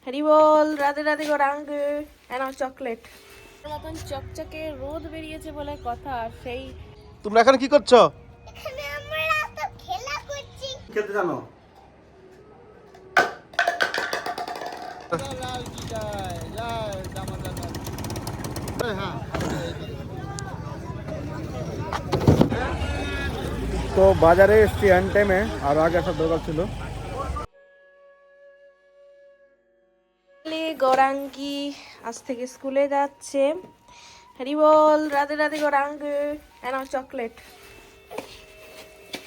হরি বল, Radhe Radhe Gauranga. এনাও chocolate মতন চকচকে রোদ বেরিয়েছে বলে কথা। সেই তোমরা এখন কি করছো? এখানে আমরা তো খেলা করছি। খেলতে জানো? তো বাজারে এসছি এন টাইমে, আর আগে সব দরকার ছিল। গৌরাঙ্গি আজ থেকে স্কুলে যাচ্ছে। হরি বল, রাধে রাধে গৌরাঙ্গ। এনাও চকলেট।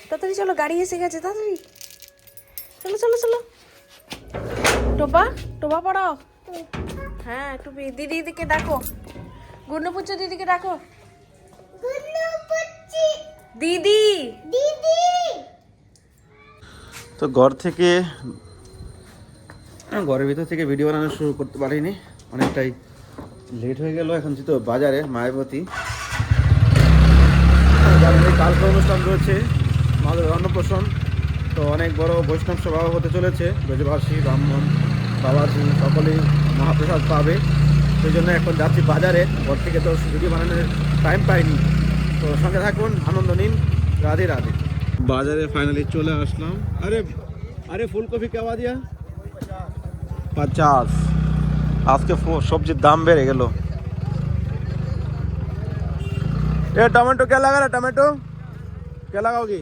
তাড়াতাড়ি চলো, গাড়ি এসে গেছে, তাড়াতাড়ি চলো চলো চলো। টোপা টোপা পড়ো। হ্যাঁ টুপি। দিদিকে ডাকো, গুন্নু পুচ্ছ দিদিকে ডাকো। গুন্নু পুচ্ছি দিদি দিদি। তো ঘরের ভিতর থেকে ভিডিও বানানো শুরু করতে পারিনি, অনেকটাই লেট হয়ে গেল। এখন যেহেতু বাজারে মায়াবতী কালকে অনুষ্ঠান রয়েছে, আমাদের অন্নপ্রাশন। তো অনেক বড় বৈষ্ণব সভা হতে চলেছে, ব্রজবাসী ব্রাহ্মণ বাবাজি সকলেই মহাপ্রসাদ পাবে। সেই জন্য এখন যাচ্ছি বাজারে, ঘর থেকে তো ভিডিও বানানোর টাইম পাইনি। তো সঙ্গে থাকুন, আনন্দ নিন। রাধে রাধে। বাজারে ফাইনালি চলে আসলাম। আরে আরে ফুলকপি কেমন দিয়া? 50। আজকে সবজির দাম বেড়ে গেল। এ टमाटो क्या लगा रहा? टमाटो क्या लगाओगी?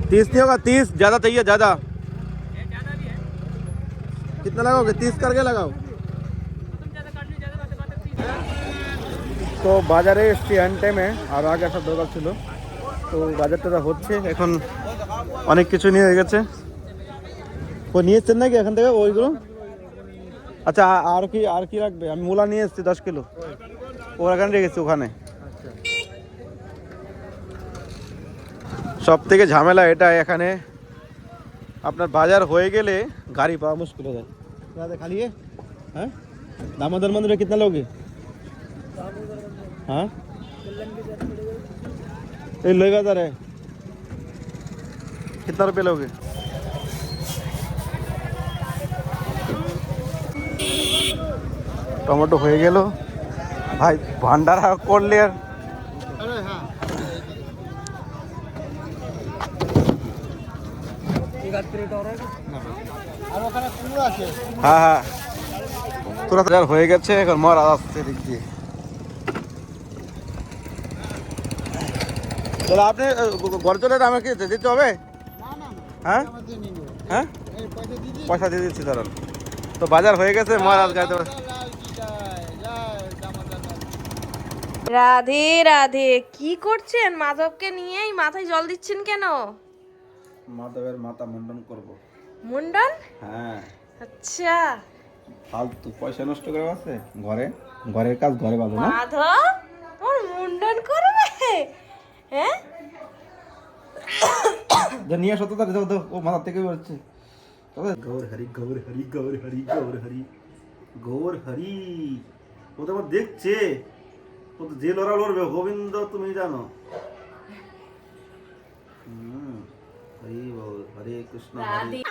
30 नहीं होगा, 30 ज्यादा चाहिए, ज्यादा। कितना लगाओगे? 30 करके लगाओ। তো বাজারে এসছি এন টাইমে, আর আগে সব দরকার ছিল। তো বাজারটা হচ্ছে এখন, অনেক কিছু নিয়ে হয়ে গেছে। ও নিয়ে এসছেন নাকি এখান থেকে ওইগুলো? আচ্ছা, আর কি রাখবে? আমি মূলা নিয়ে এসেছি 10 কিলো, ওখানে রেখেছি ওখানে। সব থেকে ঝামেলা এটা, এখানে আপনার বাজার হয়ে গেলে গাড়ি পাওয়া মুশকিল হয়ে যায়। খালি হ্যাঁ, दामोदर मंदिर में कितना लोगे? हाँ, ये लोई बाजार है, कितना रुपये लोगे? টমেটো হয়ে গেল ভাই, ভান্ডারা করলে আর হ্যাঁ হ্যাঁ, তোরা তো হয়ে গেছে। এখন মরা আসছে দিক দিয়ে। তাহলে আপনি ঘর চলে আমাকে দিতে হবে? হ্যাঁ হ্যাঁ, পয়সা দিয়ে দিচ্ছি দাঁড়ান। তো বাজার হয়ে গেছে, মহারাজ গাইতে। রাধে রাধে। কি করছেন? মাধবকে নিয়েই মাথায় জল দিচ্ছেন কেন? মাধবের মাথা মুন্ডন করব। মুন্ডন? হ্যাঁ। আচ্ছা, ফালতু পয়সা নষ্ট করে আছে ঘরে, ঘরের কাজ ঘরে ভালো না। মাধব ওর মুন্ডন করবে? হ্যাঁ, যে নিয়ে আসো তো, ও মাথা থেকে বেরোচ্ছে। তবে গৌর হরি গৌর হরি গৌর হরি গৌর হরি গৌর হরি। ও তো আমার দেখছে, ও তো যে লড়া লড়বে গোবিন্দ তুমি জানো। হরি বল, হরে কৃষ্ণ হরে।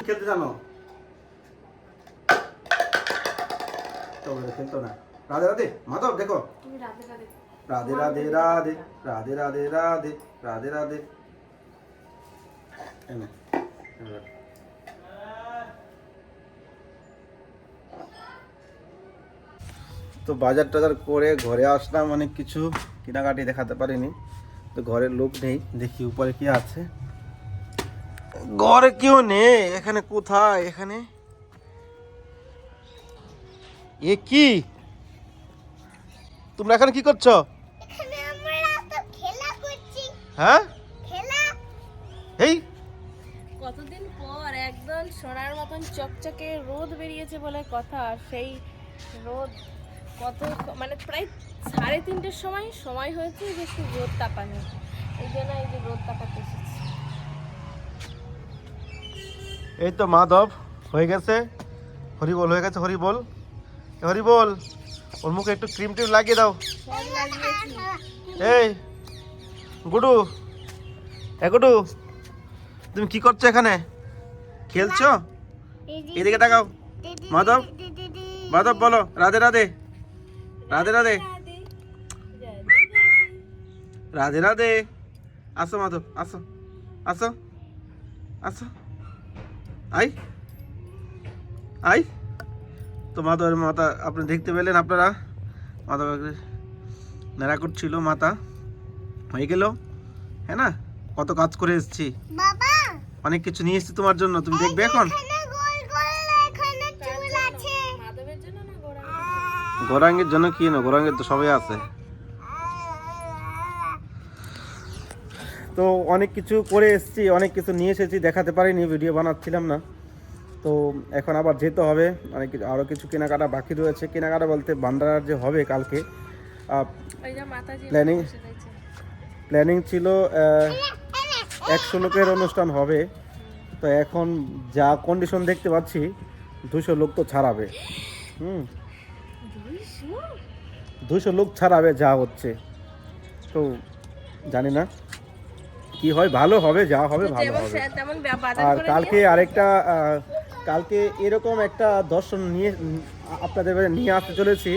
খেলতে জানো? খেলতো না। রাধে রাধে মাধব, দেখো রাধে রাধে রাধে রাধে রাধে রাধে রাধে রাধে। তো তো বাজার টাজার করে ঘরে আসলাম, অনেক কিছু কেনাকাটি দেখাতে পারিনি। তো ঘরের লোক নেই, দেখি উপরে কি আছে। ঘরে কেউ নেই। এখানে কোথায়? এখানে এ কি? তোমরা এখানে কি করছো? এখানে আমরা তো খেলা করছি। হ্যাঁ, খেলা এই কতদিন পর একদম সোনার মতন চকচকে রোদ বেরিয়েছে বলে কথা। আর সেই রোদ কত মানে প্রায় 3:30-র সময় হয়েছে যে একটু রোদ তাপানো, এই জন্য এই যে রোদ তাপাতে এসেছি। এই তো মাধব হয়ে গেছে, হরিবল হয়ে গেছে। হরিবল, হরিবল, ওর মুখে একটু ক্রিম টিম লাগিয়ে দাও। সব লাগিয়েছি। এই গুডু, গুডু, তুমি কি করছো এখানে? খেলছো? এদিকে তাকাও। মাধব, মাধব বলো রাধে রাধে, রাধে রাধে, রাধে রাধে। আসো মাধব, আসো, আসো, আসো, আই, আই। তো মাধবের মাথা আপনি দেখতে পেলেন, আপনারা মাধবের নেড়া করছিল, মাথা হয়ে গেল। হ্যাঁ না, কত কাজ করে এসেছি, বাবা অনেক কিছু নিয়ে এসেছি তোমার জন্য, তুমি দেখবে এখন। এখানে গোল গোল এখানে চুল আছে। মাধবের জন্য না গোড়া? গৌরাঙ্গের জন্য কি না, গৌরাঙ্গের তো সবাই আছে। তো অনেক কিছু করে এসেছি, অনেক কিছু নিয়ে এসেছি, দেখাতে পারিনি, ভিডিও বানাচ্ছিলাম না। তো এখন আবার যেতে হবে, অনেক কিছু আরও কিছু কেনাকাটা বাকি রয়েছে। কেনাকাটা বলতে ভান্ডার যে হবে কালকে, ওই যে মাতাজি প্ল্যানিং বসে রয়েছে। প্ল্যানিং ছিল 100 লোকের অনুষ্ঠান হবে। তো এখন যা কন্ডিশন দেখতে পাচ্ছি 200 লোক তো ছাড়াবে। 200 লোক ছাড়াবে যা হচ্ছে। তো জানি না কি হয়, ভালো হবে, যা হবে ভালো হবে। তেমন বাজার আর করে কালকে আরেকটা কালকে এরকম একটা দর্শন নিয়ে আপনাদের নিয়ে আসতে চলেছি,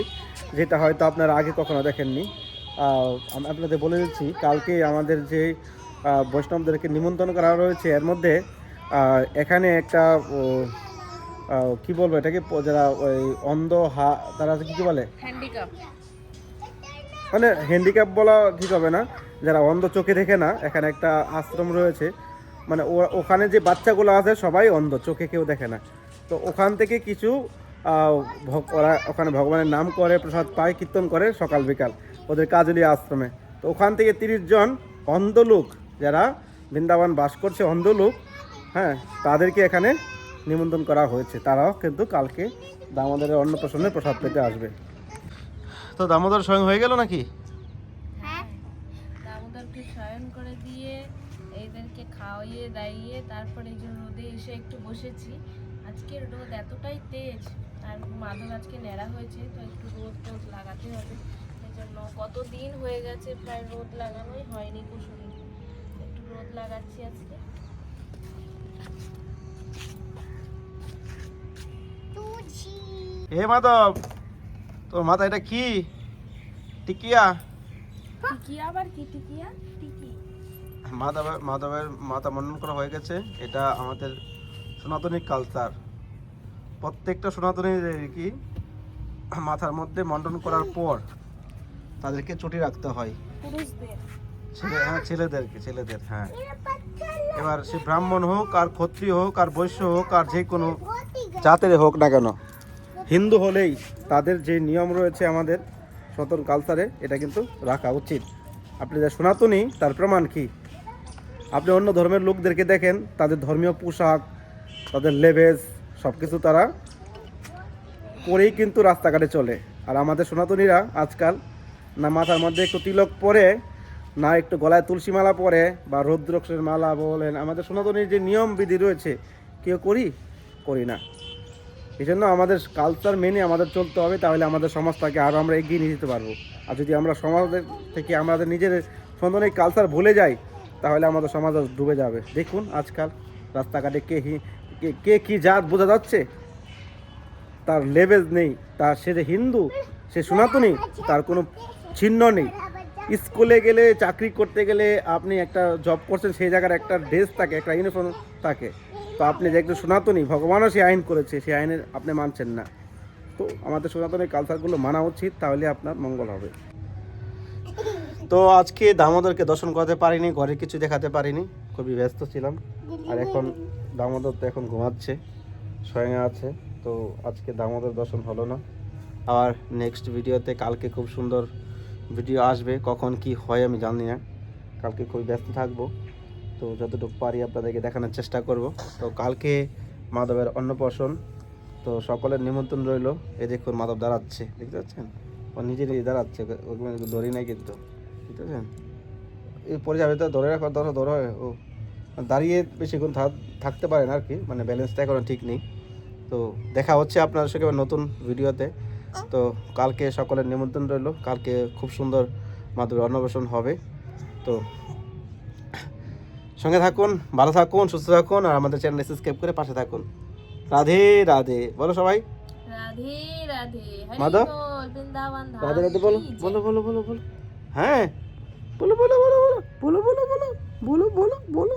যেটা হয়তো আপনারা আগে কখনো দেখেননি। আমি আপনাদের বলে দিচ্ছি, কালকে আমাদের যে বৈষ্ণবদেরকে নিমন্ত্রণ করা রয়েছে, এর মধ্যে এখানে একটা কি বলবো এটাকে, যারা ওই অন্ধ তারা কি বলে, হ্যান্ডিক্যাপ, মানে হ্যান্ডিক্যাপ বলা ঠিক হবে না, যারা অন্ধ চোখে দেখে না, এখানে একটা আশ্রম রয়েছে। মানে ওখানে যে বাচ্চাগুলো আছে সবাই অন্ধ, চোখে কেউ দেখে না। তো ওখান থেকে কিছু ওরা ওখানে ভগবানের নাম করে, প্রসাদ পায়, কীর্তন করে সকাল বিকাল, ওদের কাজলি আশ্রমে। তো ওখান থেকে 30 জন অন্ধ লোক, যারা বৃন্দাবন বাস করছে অন্ধ লোক, হ্যাঁ, তাদেরকে এখানে নিমন্ত্রণ করা হয়েছে। তারাও কিন্তু কালকে দামোদরের অন্নপ্রাশনের প্রসাদ পেতে আসবে। তো দামোদর স্বয়ং হয়ে গেল নাকি? হ্যাঁ দামোদরকে শয়ন করে দিয়ে এদেরকে খাওয়িয়ে দাইয়ে তারপরে এই যে রোদে এসে একটু বসেছি। আজকের রোদ এতটাই তেজ, আর মাধব আজকে ন্যাড়া হয়েছে, তো একটু রোদ টোদ লাগাতে হবে। এই জন্য কতদিন হয়ে গেছে প্রায় রোদ লাগানোই হয়নি কুসুমি, একটু রোদ লাগাচ্ছি আজকে। তুঝি হে মাধব, তোর মাথা এটা কি? টিকিয়া? টিকি আবার কি টিকিয়া? টিকি মাধবের মাথা মন্ডন করা হয়ে গেছে। এটা আমাদের সনাতনী কালচার। প্রত্যেকটা সনাতনীর কি মাথার মধ্যে মন্ডন করার পর তাদেরকে চটি রাখতে হয়, পুরুষদের। ছেলেদের। হ্যাঁ, এবার সে ব্রাহ্মণ হোক, আর ক্ষত্রিয় হোক, আর বৈশ্য হোক, আর যে কোনো জাতের হোক না কেন, হিন্দু হলেই তাদের যে নিয়ম রয়েছে আমাদের সনাতন কালচারে, এটা কিন্তু রাখা উচিত। আপনি যা সনাতনী তার প্রমাণ কি? আপনি অন্য ধর্মের লোকদেরকে দেখেন, তাদের ধর্মীয় পোশাক, তাদের লেবেজ সব কিছু তারা পরেই কিন্তু রাস্তাঘাটে চলে। আর আমাদের সনাতনীরা আজকাল না মাথার মধ্যে একটু তিলক পরে, না একটু গলায় তুলসী মালা পরে, বা রুদ্রাক্ষের মালা বলেন, আমাদের সনাতনীর যে নিয়ম বিধি রয়েছে কেউ করি না। এই জন্য আমাদের কালচার মেনে আমাদের চলতে হবে, তাহলে আমাদের সমাজটাকে আরও আমরা এগিয়ে নিয়ে যেতে পারবো। আর যদি আমরা সমাজের থেকে আমাদের নিজের সনাতনী কালচার ভুলে যাই, তাহলে আমাদের সমাজ ডুবে যাবে। দেখুন আজকাল রাস্তাঘাটে কে কি জাত বোঝা যাচ্ছে, তার লেভেল নেই, তার সে যে হিন্দু, সে সনাতনী, তার কোনো চিহ্ন নেই। স্কুলে গেলে, চাকরি করতে গেলে, আপনি একটা জব করছেন, সেই জায়গার একটা ড্রেস থাকে, একটা ইউনিফর্ম থাকে। তো আপনি যে একটু সনাতনী, ভগবানও সেই আইন করেছে, সেই আইনের আপনি মানছেন না। তো আমাদের সনাতনের কালচারগুলো মানা উচিত, তাহলে আপনার মঙ্গল হবে। তো আজকে দামোদরকে দর্শন করতে পারিনি, ঘরে কিছু দেখাতে পারিনি, খুবই ব্যস্ত ছিলাম। আর এখন দামোদর তো এখন ঘুমাচ্ছে, স্বয়ং আছে। তো আজকে দামোদর দর্শন হলো না। আর নেক্সট ভিডিওতে কালকে খুব সুন্দর ভিডিও আসবে, কখন কি হয় আমি জানি না, কালকে খুবই ব্যস্ত থাকবো। তো যতটুকু পারি আপনাদেরকে দেখানোর চেষ্টা করব। তো কালকে মাধবের অন্নপ্রাশন, তো সকলের নিমন্ত্রণ রইল। এই দেখুন মাধব দাঁড়াচ্ছে, দেখতে পাচ্ছেন, ও নিজে নিজে দাঁড়াচ্ছে, ওখানে দড়ি নাই কিন্তু, বুঝতে পারছেন। এই পরে যাবে তো ধরে রাখো, ধরো ও দাঁড়িয়ে বেশিক্ষণ থাকতে পারে না আর কি, মানে ব্যালেন্সটা এখনো ঠিক নেই। তো দেখা হচ্ছে আপনার সঙ্গে নতুন ভিডিওতে। তো কালকে সকলের নিমন্ত্রণ রইল, কালকে খুব সুন্দর মাধবের অন্নপ্রাশন হবে। তো সঙ্গে থাকুন, ভালো থাকুন, সুস্থ থাকুন, আর আমাদের চ্যানেল সাবস্ক্রাইব করে পাশে থাকুন। রাধে রাধে বলো সবাই, রাধে রাধে, হরি মাধব, বল, বৃন্দাবন ধাম রাধে রাধে বলো কি জয়। বলো বলো বলো বলো, হ্যাঁ বলো বলো বলো বলো বলো বলো বলো বলো বলো বলো।